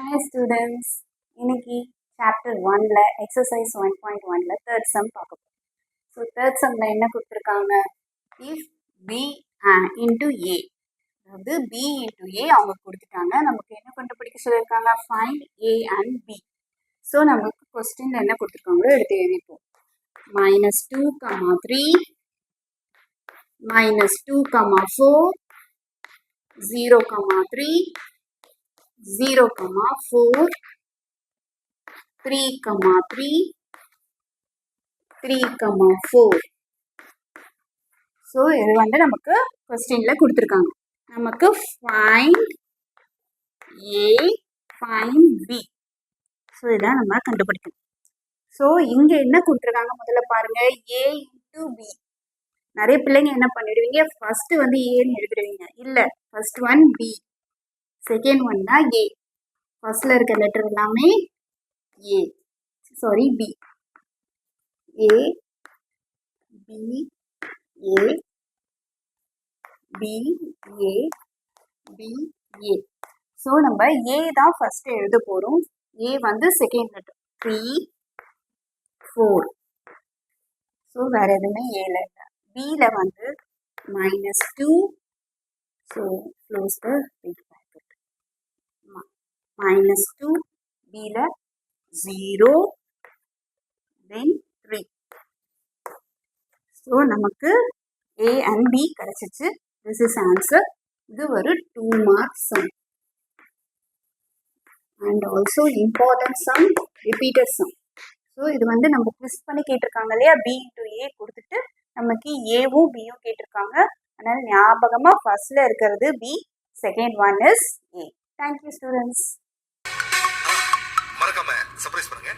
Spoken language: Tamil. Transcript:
Hi students, இன்னைக்கு chapter 1ல exercise 1.1ல third sum பார்க்க போறோம். So third sumல என்ன கொடுத்திருக்காங்க? If B into A, அதாவது B into A அவங்க கொடுத்துட்டாங்க. நமக்கு என்ன கண்டுபிடிக்க சொல்லியிருக்காங்க? Find A and B. So நமக்கு கொஸ்டின்ல என்ன கொடுத்துருக்காங்களோ எடுத்து எழுதிப்போம். -2, 3, -2, 4, 0, 3, 0, 4, 3, 3, 3, 4. ஸோ இது வந்து நமக்கு கொஸ்டினில் கொடுத்துருக்காங்க. நமக்கு ஃபைண்ட் ஏ, ஃபைண்ட் பி. ஸோ இதான் நம்ம கண்டுபிடிக்கணும். ஸோ இங்கே என்ன கொடுத்துருக்காங்க முதல்ல பாருங்க, ஏ இன்ட்டு பி. நிறைய பிள்ளைங்க என்ன பண்ணிடுவீங்க, ஃபர்ஸ்ட் வந்து ஏன்னு எழுதுருவீங்க. இல்லை, first one B, second one தான் ஏ. ஃபர்ஸ்ட்ல இருக்க லெட்டர் எல்லாமே A, sorry B. A B A B A B A. So நம்ம ஏ தான் ஃபர்ஸ்ட் எழுத போகிறோம். ஏ வந்து செகண்ட் லெட்டர் 3, 4. ஸோ வேற எதுவுமே ஏல இல்லை. பியில் வந்து -2. So close the big bracket. -2, பியில் 0, தென் 3. ஸோ நமக்கு A and B கிடைச்சிச்சு. This is answer. இது ஒரு 2 mark sum and also important sum, repeated sum. So இது வந்து நம்ம ட்விஸ்ட் பண்ணி கேட்டிருக்காங்க இல்லையா, B into A கொடுத்துட்டு நமக்கு ஏவும் பியும் கேட்டிருக்காங்க. அதனால ஞாபகமாக ஃபர்ஸ்ட்ல இருக்கிறது B, second one is A. Thank you students. மறக்காம சர்ப்ரைஸ் பண்ணுங்க.